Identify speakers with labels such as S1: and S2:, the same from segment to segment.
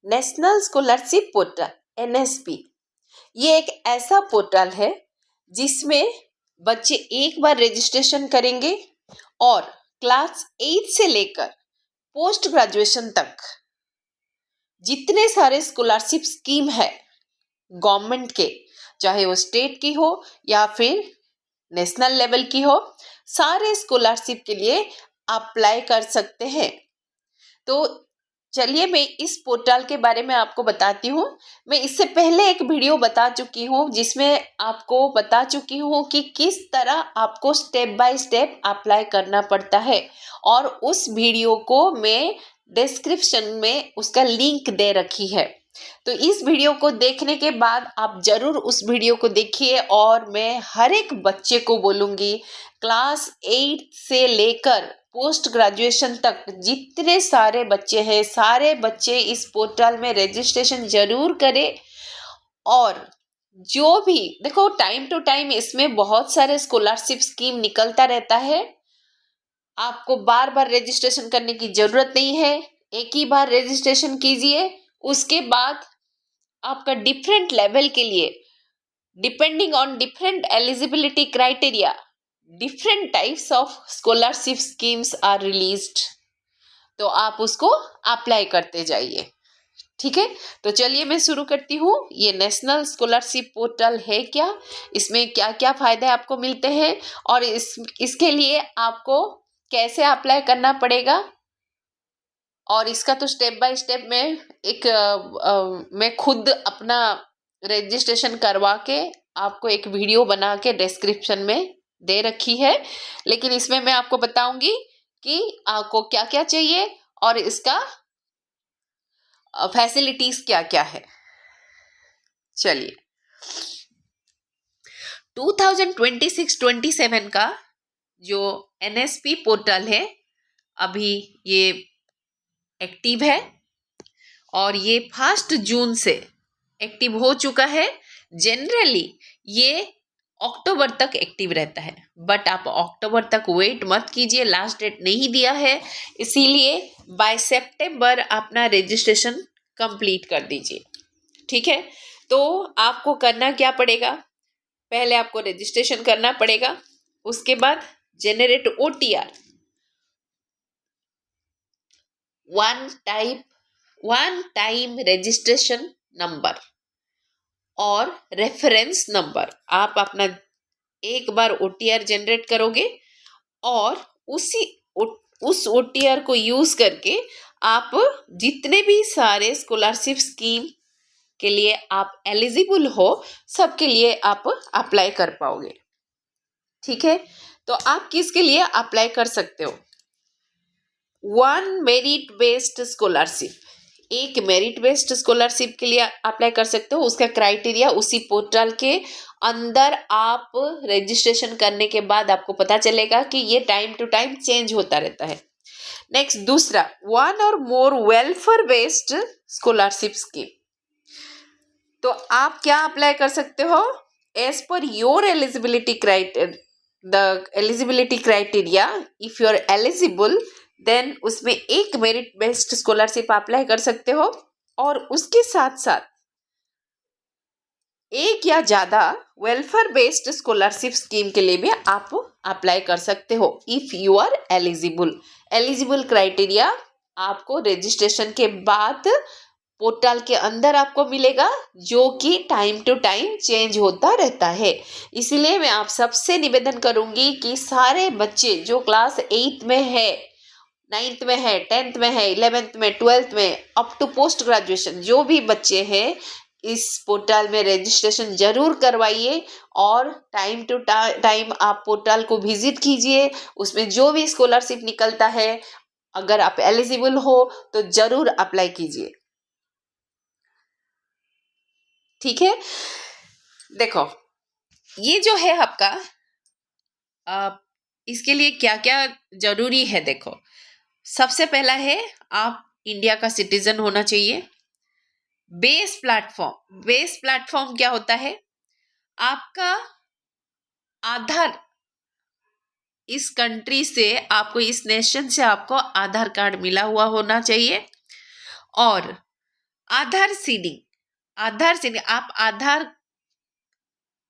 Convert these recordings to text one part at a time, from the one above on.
S1: National scholarship portal NSP ये एक ऐसा पोर्टल है जिसमें बच्चे एक बार रजिस्ट्रेशन करेंगे और क्लास 8 से लेकर पोस्ट ग्रेजुएशन तक जितने सारे स्कॉलरशिप स्कीम है गवर्नमेंट के, चाहे वो स्टेट की हो या फिर नेशनल लेवल की हो, सारे स्कॉलरशिप के लिए अप्लाई कर सकते हैं। तो चलिए मैं इस पोर्टल के बारे में आपको बताती हूँ। मैं इससे पहले एक वीडियो बता चुकी हूँ जिसमें आपको बता चुकी हूँ कि किस तरह आपको स्टेप बाय स्टेप अप्लाई करना पड़ता है, और उस वीडियो को मैं डिस्क्रिप्शन में उसका लिंक दे रखी है। तो इस वीडियो को देखने के बाद आप जरूर उस वीडियो को देखिए, और मैं हर एक बच्चे को बोलूँगी क्लास 8 से लेकर पोस्ट ग्रेजुएशन तक जितने सारे बच्चे हैं, सारे बच्चे इस पोर्टल में रजिस्ट्रेशन जरूर करें। और जो भी देखो, टाइम टू टाइम इसमें बहुत सारे स्कॉलरशिप स्कीम निकलता रहता है। आपको बार बार रजिस्ट्रेशन करने की जरूरत नहीं है, एक ही बार रजिस्ट्रेशन कीजिए। उसके बाद आपका डिफरेंट लेवल के लिए depending on different eligibility criteria different types of scholarship schemes are released, तो आप उसको अप्लाई करते जाइए। ठीक है, तो चलिए मैं शुरू करती हूँ। ये नेशनल स्कॉलरशिप पोर्टल है क्या, इसमें क्या क्या फायदे आपको मिलते हैं, और इसके लिए आपको कैसे अप्लाई करना पड़ेगा, और इसका तो स्टेप बाय स्टेप में मैं खुद अपना रजिस्ट्रेशन करवा के आपको एक वीडियो बना के डिस्क्रिप्शन में दे रखी है। लेकिन इसमें मैं आपको बताऊंगी कि आपको क्या क्या चाहिए और इसका फैसिलिटीज क्या क्या है। चलिए, 2026-27 का जो एनएसपी पोर्टल है अभी ये एक्टिव है, और ये 1 जून से एक्टिव हो चुका है। जनरली ये अक्टूबर तक एक्टिव रहता है, बट आप अक्टूबर तक वेट मत कीजिए, लास्ट डेट नहीं दिया है, इसीलिए बाय सितंबर अपना रजिस्ट्रेशन कंप्लीट कर दीजिए। ठीक है, तो आपको करना क्या पड़ेगा, पहले आपको रजिस्ट्रेशन करना पड़ेगा, उसके बाद generate OTR, one time registration number और रेफरेंस नंबर। आप अपना एक बार ओटीआर जनरेट करोगे और उस ओटीआर को यूज करके आप जितने भी सारे स्कॉलरशिप स्कीम के लिए आप एलिजिबल हो, सबके लिए आप अप्लाई कर पाओगे। ठीक है, तो आप किसके लिए अप्लाई कर सकते हो, वन मेरिट बेस्ड स्कॉलरशिप, एक मेरिट बेस्ड स्कॉलरशिप के लिए अप्लाई कर सकते हो। उसका क्राइटेरिया उसी पोर्टल के अंदर आप रजिस्ट्रेशन करने के बाद आपको पता चलेगा कि ये टाइम टू टाइम चेंज होता रहता है। नेक्स्ट, दूसरा, one or more welfare based scholarship scheme. तो आप क्या अप्लाई कर सकते हो, as per your eligibility criteria, if you are eligible then उसमें एक मेरिट बेस्ड स्कॉलरशिप अप्लाई कर सकते हो, और उसके साथ साथ एक या ज्यादा वेलफेयर बेस्ड स्कॉलरशिप स्कीम के लिए भी आप अप्लाई कर सकते हो, if you are eligible criteria आपको रजिस्ट्रेशन के बाद पोर्टल के अंदर आपको मिलेगा, जो कि टाइम टू टाइम चेंज होता रहता है। इसीलिए मैं आप सबसे निवेदन करूंगी कि सारे बच्चे जो क्लास 8 में है, 9th में है, 10th में है, 11th में, 12th में, अप टू पोस्ट ग्रेजुएशन जो भी बच्चे हैं, इस पोर्टल में रजिस्ट्रेशन जरूर करवाइए, और टाइम टू टाइम आप पोर्टल को विजिट कीजिए। उसमें जो भी स्कॉलरशिप निकलता है, अगर आप एलिजिबल हो तो जरूर अप्लाई कीजिए। ठीक है, देखो ये जो है आपका इसके लिए क्या क्या जरूरी है। देखो, सबसे पहला है आप इंडिया का सिटीजन होना चाहिए। बेस प्लेटफॉर्म क्या होता है, आपका आधार, इस कंट्री से आपको, इस नेशन से आपको आधार कार्ड मिला हुआ होना चाहिए, और आधार सीडिंग, आप आधार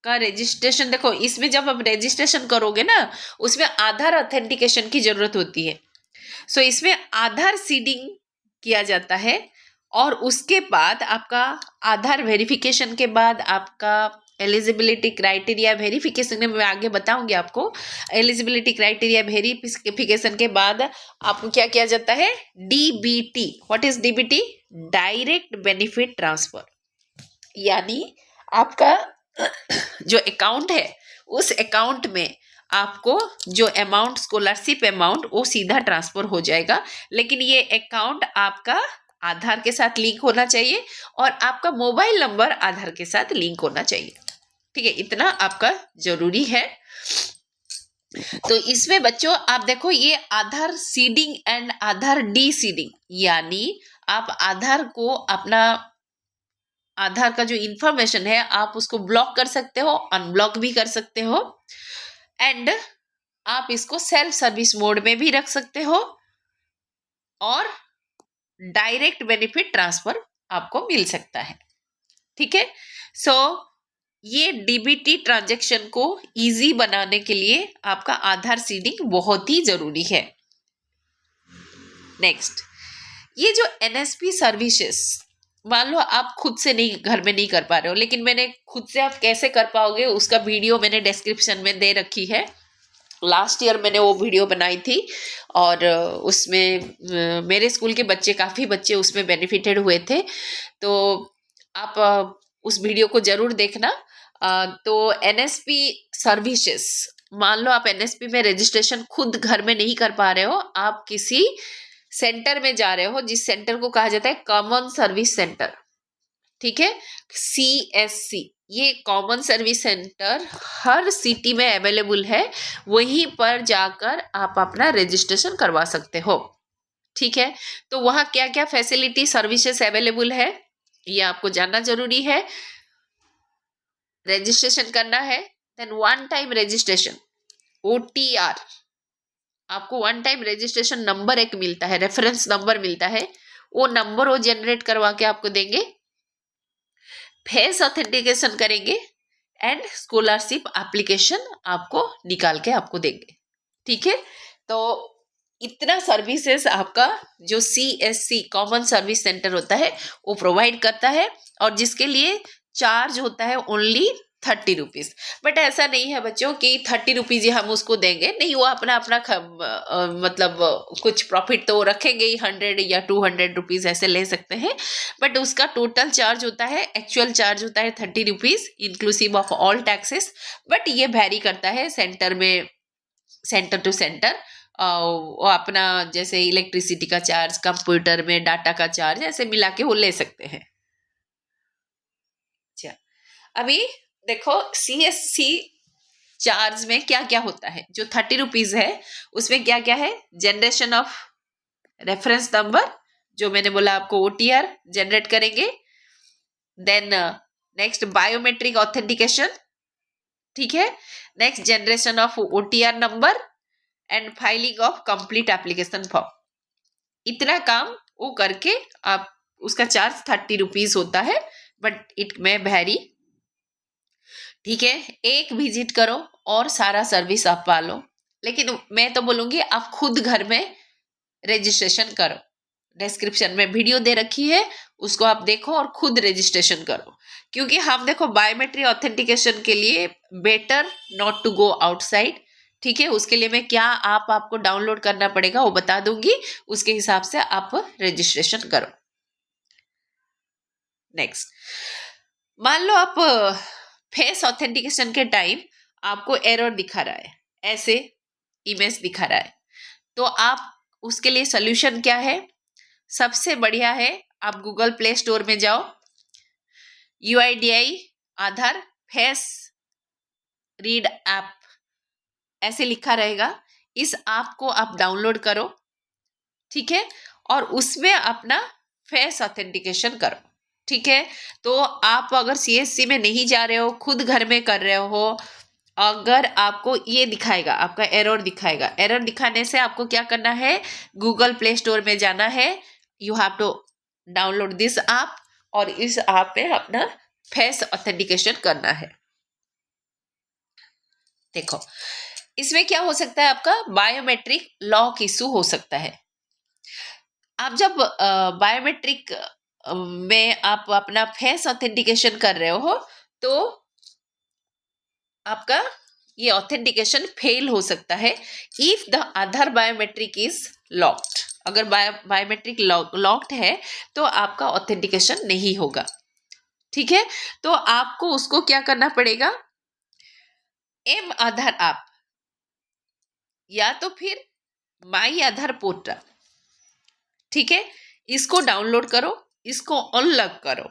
S1: का रजिस्ट्रेशन देखो, इसमें जब आप रजिस्ट्रेशन करोगे ना, उसमें आधार ऑथेंटिकेशन की जरूरत होती है। सो इसमें आधार सीडिंग किया जाता है और उसके बाद आपका आधार वेरिफिकेशन के बाद आपका एलिजिबिलिटी क्राइटेरिया वेरिफिकेशन में मैं आगे बताऊंगी आपको। एलिजिबिलिटी क्राइटेरिया वेरिफिकेशन के बाद आपको क्या किया जाता है, DBT. What is DBT? Direct benefit transfer. यानी आपका जो अकाउंट है, उस अकाउंट में आपको जो अमाउंट, स्कॉलरशिप अमाउंट, वो सीधा ट्रांसफर हो जाएगा। लेकिन ये अकाउंट आपका आधार के साथ लिंक होना चाहिए और आपका मोबाइल नंबर आधार के साथ लिंक होना चाहिए। ठीक है, इतना आपका जरूरी है। तो इसमें बच्चों आप देखो, ये Aadhaar seeding and Aadhaar deseeding, यानी आप आधार को, अपना आधार का जो इंफॉर्मेशन है आप उसको ब्लॉक कर सकते हो, अनब्लॉक भी कर सकते हो, एंड आप इसको सेल्फ सर्विस मोड में भी रख सकते हो और डायरेक्ट बेनिफिट ट्रांसफर आपको मिल सकता है। ठीक है, सो ये डीबीटी ट्रांजैक्शन को इजी बनाने के लिए आपका आधार सीडिंग बहुत ही जरूरी है। नेक्स्ट, ये जो एनएसपी सर्विसेज, मान लो आप खुद से नहीं, घर में नहीं कर पा रहे हो, लेकिन मैंने खुद से आप कैसे कर पाओगे उसका वीडियो मैंने डिस्क्रिप्शन में दे रखी है। लास्ट ईयर मैंने वो वीडियो बनाई थी और उसमें मेरे स्कूल के बच्चे, काफ़ी बच्चे उसमें बेनिफिटेड हुए थे। तो आप उस वीडियो को जरूर देखना। तो एनएसपी सर्विसेज, मान लो आप एनएसपी में रजिस्ट्रेशन खुद घर में नहीं कर पा रहे हो, आप किसी सेंटर में जा रहे हो, जिस सेंटर को कहा जाता है कॉमन सर्विस सेंटर। ठीक है, CSC, ये कॉमन सर्विस सेंटर हर सिटी में अवेलेबल है, वहीं पर जाकर आप अपना रजिस्ट्रेशन करवा सकते हो। ठीक है, तो वहाँ क्या क्या फैसिलिटी सर्विसेज अवेलेबल है ये आपको जानना जरूरी है। रजिस्ट्रेशन करना है, then one time registration, OTR, आपको वन टाइम रजिस्ट्रेशन नंबर एक मिलता है, रेफरेंस नंबर मिलता है, वो नंबर वो जनरेट करवा के आपको देंगे। फेस ऑथेंटिकेशन करेंगे एंड स्कॉलरशिप एप्लीकेशन आपको निकाल के आपको देंगे। ठीक है, तो इतना सर्विसेज आपका जो CSC कॉमन सर्विस सेंटर होता है वो प्रोवाइड करता है, और जिसके लिए चार्ज होता है ओनली 30 रुपीज़। बट ऐसा नहीं है बच्चों कि 30 रुपीज़ ही हम उसको देंगे, नहीं, वो अपना अपना मतलब कुछ प्रॉफिट तो रखेंगे ही, 100 या 200 रुपीज़ ऐसे ले सकते हैं। बट उसका टोटल चार्ज होता है, एक्चुअल चार्ज होता है 30 rupees inclusive of all taxes. But ये वैरी करता है सेंटर में, सेंटर टू सेंटर। वो अपना जैसे इलेक्ट्रिसिटी का चार्ज, कंप्यूटर में डाटा का चार्ज, ऐसे मिला के वो ले सकते हैं। अच्छा, अभी देखो CSC चार्ज में क्या क्या होता है। जो 30 रुपीज़ है उसमें क्या क्या है, जनरेशन ऑफ रेफरेंस नंबर, जो मैंने बोला आपको OTR जनरेट करेंगे, देन नेक्स्ट बायोमेट्रिक ऑथेंटिकेशन, ठीक है, next generation of OTR number and filing of complete application form. इतना काम वो करके आप, उसका चार्ज 30 रुपीज़ होता है, बट इट में वेरी। ठीक है, एक विजिट करो और सारा सर्विस आप पा लो। लेकिन मैं तो बोलूँगी आप खुद घर में रजिस्ट्रेशन करो, डिस्क्रिप्शन में वीडियो दे रखी है, उसको आप देखो और खुद रजिस्ट्रेशन करो। क्योंकि हम देखो बायोमेट्रिक ऑथेंटिकेशन के लिए better not to go outside. ठीक है, उसके लिए मैं क्या आपको डाउनलोड करना पड़ेगा वो बता दूंगी, उसके हिसाब से आप रजिस्ट्रेशन करो। नेक्स्ट, मान लो आप फेस ऑथेंटिकेशन के टाइम आपको एरर दिखा रहा है, ऐसे इमेज दिखा रहा है, तो आप उसके लिए सोल्यूशन क्या है, सबसे बढ़िया है आप गूगल प्ले स्टोर में जाओ, UIDI आधार फेस रीड ऐप ऐसे लिखा रहेगा, इस ऐप को आप डाउनलोड करो। ठीक है, और उसमें अपना फेस ऑथेंटिकेशन करो। ठीक है, तो आप अगर CSC में नहीं जा रहे हो, खुद घर में कर रहे हो, अगर आपको ये दिखाएगा, आपका एरर दिखाएगा, एरर दिखाने से आपको क्या करना है, गूगल प्ले स्टोर में जाना है, you have to download this app और इस ऐप में अपना फेस ऑथेंटिकेशन करना है। देखो इसमें क्या हो सकता है, आपका बायोमेट्रिक लॉक इशू हो सकता है। आप जब बायोमेट्रिक में आप अपना फेस ऑथेंटिकेशन कर रहे हो तो आपका ये ऑथेंटिकेशन फेल हो सकता है if the other biometric is locked. अगर बायोमेट्रिक लॉक्ड है तो आपका ऑथेंटिकेशन नहीं होगा। ठीक है, तो आपको उसको क्या करना पड़ेगा, एम आधार ऐप या तो फिर माई आधार पोर्टल, ठीक है, इसको डाउनलोड करो, इसको अनलॉक करो।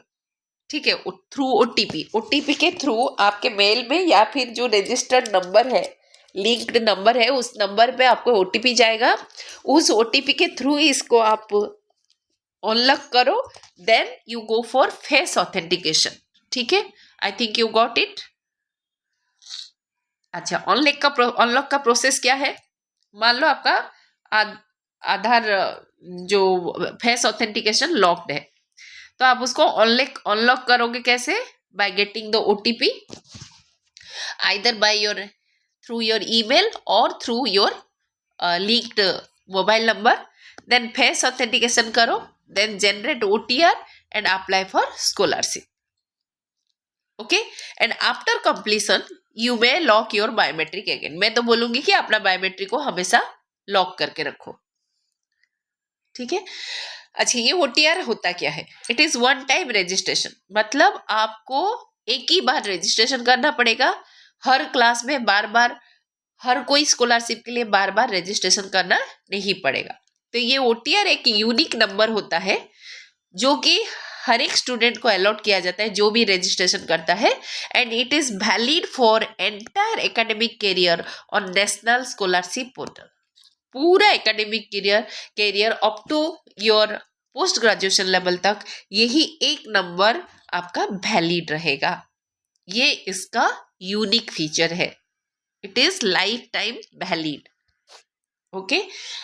S1: ठीक है, थ्रू ओटीपी के थ्रू आपके मेल में या फिर जो रजिस्टर्ड नंबर है, लिंक्ड नंबर है, उस नंबर पे आपको ओटीपी जाएगा। उस ओटीपी के थ्रू इसको आप अनलॉक करो, then you go for face authentication. ठीक है, I think you got it. अच्छा, अनलॉक का प्रोसेस क्या है, मान लो आपका आधार जो फेस ऑथेंटिकेशन लॉक्ड है, तो आप उसको अनलॉक करोगे कैसे, by getting the OTP either by your through your email और through your linked mobile number. Then face authentication करो, then generate OTR and apply for scholarship. Okay, and after completion you may lock your biometric again. मैं तो बोलूंगी कि अपना biometric को हमेशा lock करके रखो। ठीक है, अच्छा ये OTR होता क्या है, it is one time registration, मतलब आपको एक ही बार रजिस्ट्रेशन करना पड़ेगा। हर क्लास में बार बार, हर कोई स्कॉलरशिप के लिए बार बार रजिस्ट्रेशन करना नहीं पड़ेगा। तो ये OTR एक यूनिक नंबर होता है जो कि हर एक स्टूडेंट को अलॉट किया जाता है जो भी रजिस्ट्रेशन करता है, and it is valid for entire academic career on national scholarship portal. पूरा academic career up to your post graduation level तक यही एक नंबर आपका वैलिड रहेगा। ये इसका यूनिक फीचर है, it is life time valid. Okay,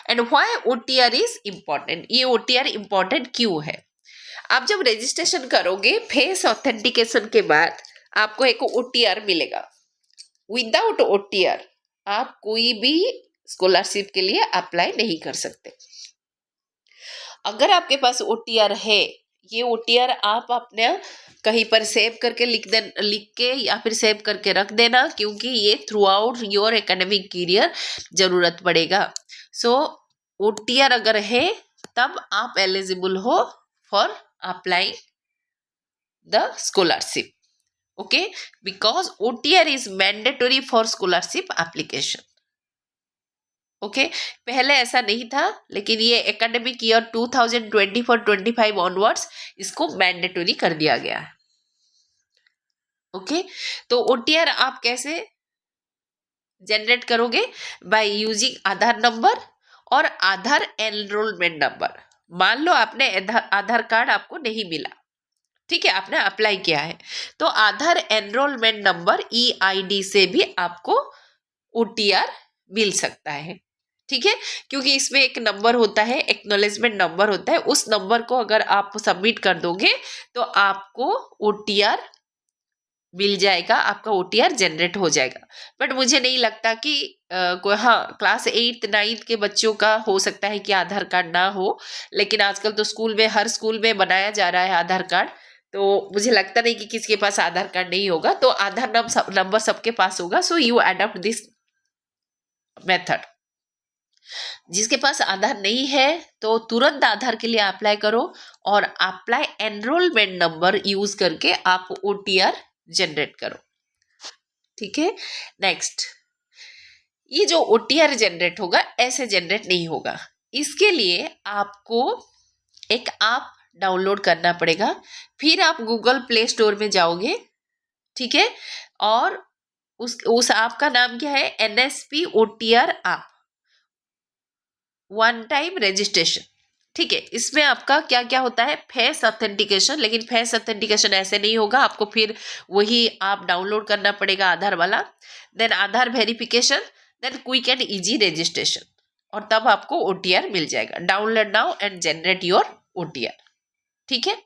S1: and why OTR is important, ये OTR इंपॉर्टेंट क्यों है, आप जब रजिस्ट्रेशन करोगे फेस ऑथेंटिकेशन के बाद आपको एक OTR मिलेगा। विदाउट OTR आप कोई भी स्कॉलरशिप के लिए अप्लाई नहीं कर सकते। अगर आपके पास OTR है, ये OTR आप अपने कहीं पर सेव करके लिख के या फिर सेव करके रख देना, क्योंकि ये through out your academic career जरूरत पड़ेगा। सो OTR अगर है तब आप एलिजिबल हो for applying the scholarship. Okay, because OTR is mandatory for scholarship application. Okay, पहले ऐसा नहीं था, लेकिन ये एकेडमिक ईयर 2024-25 ऑनवर्ड्स इसको मैंडेटरी कर दिया गया है। ओके, तो OTR आप कैसे जनरेट करोगे, बाय यूजिंग आधार नंबर और आधार एनरोलमेंट नंबर। मान लो आपने आधार कार्ड आपको नहीं मिला, ठीक है, आपने अप्लाई किया है, तो आधार एनरोलमेंट नंबर EID से भी आपको OTR मिल सकता है। ठीक है, क्योंकि इसमें एक नंबर होता है, एक्नॉलेजमेंट नंबर होता है, उस नंबर को अगर आप सबमिट कर दोगे तो आपको OTR मिल जाएगा, आपका OTR जनरेट हो जाएगा। बट मुझे नहीं लगता कि कोई, हाँ क्लास 8th 9th के बच्चों का हो सकता है कि आधार कार्ड ना हो, लेकिन आजकल तो स्कूल में, हर स्कूल में बनाया जा रहा है आधार कार्ड, तो मुझे लगता नहीं कि किसी के पास आधार कार्ड नहीं होगा, तो आधार नंबर सबके पास होगा। So you adopt this method. जिसके पास आधार नहीं है तो तुरंत आधार के लिए अप्लाई करो और अप्लाई एनरोलमेंट नंबर यूज करके आप OTR जनरेट करो। ठीक है, नेक्स्ट, ये जो OTR जनरेट होगा ऐसे जनरेट नहीं होगा, इसके लिए आपको एक ऐप डाउनलोड करना पड़ेगा। फिर आप गूगल प्ले स्टोर में जाओगे, ठीक है, और उस ऐप का नाम क्या है, NSP OTR app, one time registration. ठीक है, इसमें आपका क्या क्या होता है, फेस ऑथेंटिकेशन, लेकिन फेस ऑथेंटिकेशन ऐसे नहीं होगा, आपको फिर वही आप डाउनलोड करना पड़ेगा आधार वाला, then Aadhaar verification, then quick and easy registration, और तब आपको OTR मिल जाएगा। Download now and generate your OTR। ठीक है,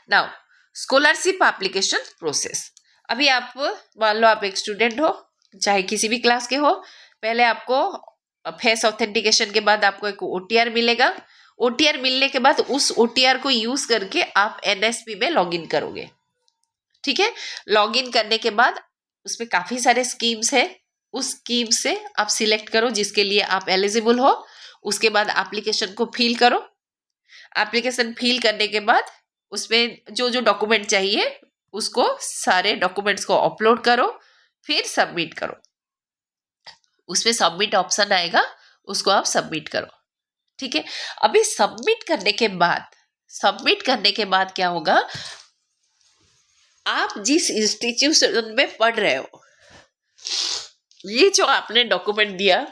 S1: नाउ स्कॉलरशिप एप्लीकेशन प्रोसेस। अभी आप मान लो आप एक स्टूडेंट हो, चाहे किसी भी क्लास के हो, पहले आपको फेस ऑथेंटिकेशन के बाद आपको एक OTR मिलेगा। OTR मिलने के बाद उस OTR को यूज करके आप NSP में लॉगिन करोगे। ठीक है, लॉगिन करने के बाद उसमें काफी सारे स्कीम्स है, उस स्कीम से आप सिलेक्ट करो जिसके लिए आप एलिजिबल हो। उसके बाद एप्लीकेशन को फिल करो। एप्लीकेशन फिल करने के बाद उसमें जो जो डॉक्यूमेंट चाहिए उसको सारे डॉक्यूमेंट्स को अपलोड करो, फिर सबमिट करो। उसमें सबमिट ऑप्शन आएगा, उसको आप सबमिट करो। ठीक है, अभी सबमिट करने के बाद क्या होगा, आप जिस इंस्टीट्यूशन में पढ़ रहे हो, ये जो आपने डॉक्यूमेंट दिया,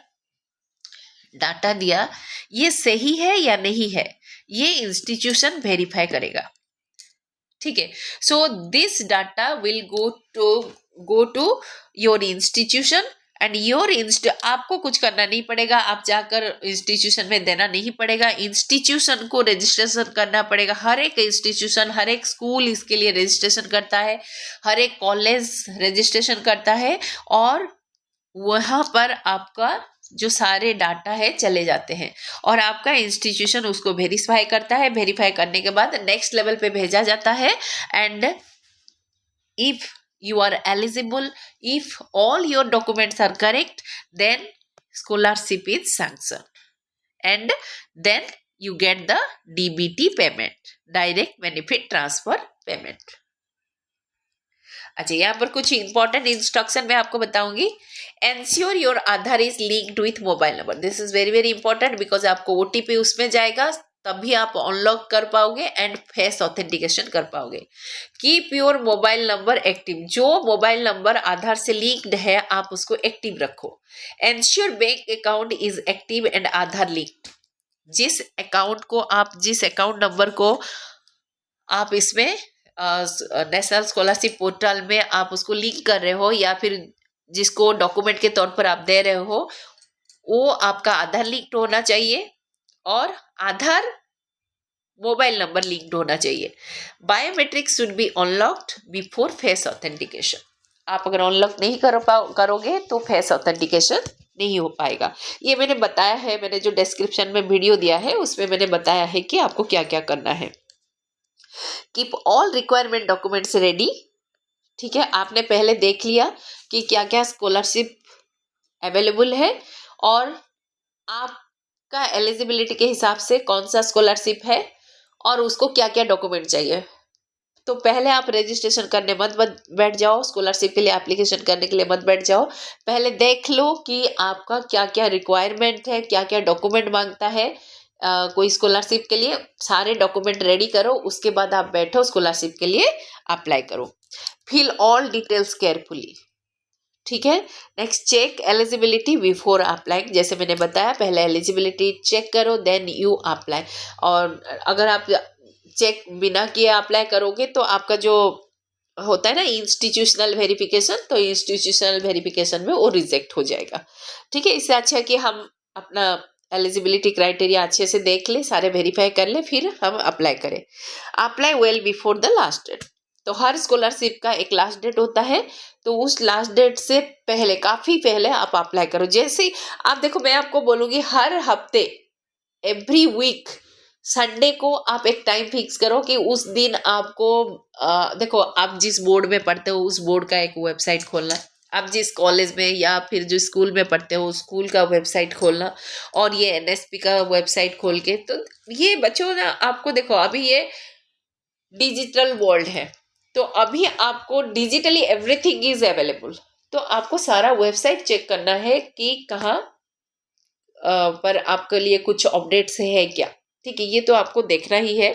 S1: डाटा दिया, ये सही है या नहीं है, ये इंस्टीट्यूशन वेरीफाई करेगा। ठीक है, so this data will go to your institution and आपको कुछ करना नहीं पड़ेगा, आप जाकर इंस्टीट्यूशन में देना नहीं पड़ेगा, इंस्टीट्यूशन को रजिस्ट्रेशन करना पड़ेगा। हर एक इंस्टीट्यूशन, हर एक स्कूल इसके लिए रजिस्ट्रेशन करता है, हर एक कॉलेज रजिस्ट्रेशन करता है, और वहाँ पर आपका जो सारे डाटा है चले जाते हैं और आपका इंस्टीट्यूशन उसको वेरीफाई करता है। वेरीफाई करने के बाद नेक्स्ट लेवल पे भेजा जाता है, and if you are eligible, if all your documents are correct, then scholarship is sanctioned and then you get the DBT payment, direct benefit transfer payment। अच्छा, यहाँ पर कुछ इंपॉर्टेंट इंस्ट्रक्शन मैं आपको बताऊंगी। Ensure your Aadhaar is linked with mobile number, this is very very important because आपको OTP उसमें जाएगा, तभी आप अनलॉक कर पाओगे एंड फेस ऑथेंटिकेशन कर पाओगे। Keep your mobile number active, जो मोबाइल नंबर आधार से लिंक्ड है आप उसको एक्टिव रखो। Ensure bank account is active and Aadhaar linked, जिस अकाउंट नंबर को आप इसमें नेशनल स्कॉलरशिप पोर्टल में आप उसको लिंक कर रहे हो या फिर जिसको डॉक्यूमेंट के तौर पर आप दे रहे हो, वो आपका आधार लिंक्ड होना चाहिए और आधार मोबाइल नंबर लिंक्ड होना चाहिए। Biometrics should be unlocked before face authentication. आप अगर अनलॉक नहीं करोगे तो फेस ऑथेंटिकेशन नहीं हो पाएगा। ये मैंने बताया है, मैंने जो डिस्क्रिप्शन में वीडियो दिया है उसमें मैंने बताया है कि आपको क्या क्या करना है। Keep all requirement documents ready. ठीक है, आपने पहले देख लिया कि क्या क्या स्कॉलरशिप अवेलेबल है और आपका एलिजिबिलिटी के हिसाब से कौन सा स्कॉलरशिप है और उसको क्या क्या डॉक्यूमेंट चाहिए। तो पहले आप रजिस्ट्रेशन करने मत बैठ जाओ, स्कॉलरशिप के लिए एप्लीकेशन करने के लिए मत बैठ जाओ। पहले देख लो कि आपका क्या क्या रिक्वायरमेंट है, क्या क्या डॉक्यूमेंट मांगता है कोई स्कॉलरशिप के लिए। सारे डॉक्यूमेंट रेडी करो, उसके बाद आप बैठो स्कॉलरशिप के लिए अप्लाई करो। Fill all details carefully. ठीक है, next check eligibility before apply. जैसे मैंने बताया, पहले एलिजिबिलिटी चेक करो देन यू अप्लाई। और अगर आप चेक बिना किए अप्लाई करोगे तो आपका जो होता है ना इंस्टीट्यूशनल वेरिफिकेशन, तो इंस्टीट्यूशनल वेरिफिकेशन में वो रिजेक्ट हो जाएगा। ठीक है, इससे अच्छा है कि हम अपना एलिजिबिलिटी क्राइटेरिया अच्छे से देख ले, सारे वेरीफाई कर ले, फिर हम अप्लाई करें। Apply well before the last date. तो हर स्कॉलरशिप का एक लास्ट डेट होता है, तो उस लास्ट डेट से पहले, काफ़ी पहले आप अप्लाई करो। जैसे आप देखो, मैं आपको बोलूँगी हर हफ्ते, एवरी वीक संडे को आप एक टाइम फिक्स करो कि उस दिन आपको देखो, आप जिस बोर्ड में पढ़ते हो उस बोर्ड का एक वेबसाइट खोलना, आप जिस कॉलेज में या फिर जो स्कूल में पढ़ते हो स्कूल का वेबसाइट खोलना, और ये NSP का वेबसाइट खोल के, तो ये बच्चों ना, आपको देखो अभी ये डिजिटल वर्ल्ड है, तो अभी आपको डिजिटली एवरीथिंग इज अवेलेबल। तो आपको सारा वेबसाइट चेक करना है कि कहाँ पर आपके लिए कुछ अपडेट्स है क्या। ठीक है, ये तो आपको देखना ही है।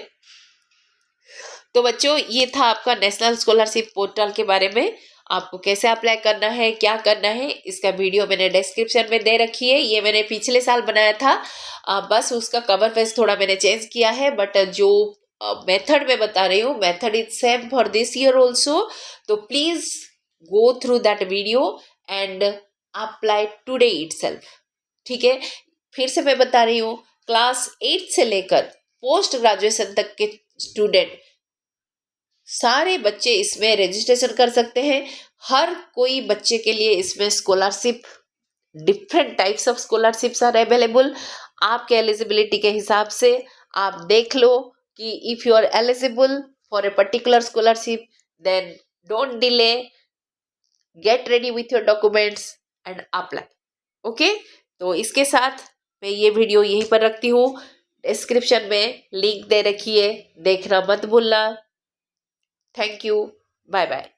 S1: तो बच्चों, ये था आपका नेशनल स्कॉलरशिप पोर्टल के बारे में। आपको कैसे अप्लाई करना है, क्या करना है, इसका वीडियो मैंने डिस्क्रिप्शन में दे रखी है। ये मैंने पिछले साल बनाया था, बस उसका कवर पेज थोड़ा मैंने चेंज किया है, बट जो मेथड में बता रही हूँ, method is same for this year also. तो please go through that video and apply today itself. ठीक है, फिर से मैं बता रही हूँ, क्लास 8 से लेकर पोस्ट ग्रेजुएशन तक के स्टूडेंट सारे बच्चे इसमें रजिस्ट्रेशन कर सकते हैं। हर कोई बच्चे के लिए इसमें scholarship, different types of scholarships are available. आपके एलिजिबिलिटी के हिसाब से आप देख लो कि if you are eligible for a particular scholarship, then don't delay, get ready with your documents and apply. Okay, तो इसके साथ मैं ये वीडियो यहीं पर रखती हूँ। डिस्क्रिप्शन में लिंक दे रखी है, देखना मत भूलना। Thank you, bye bye.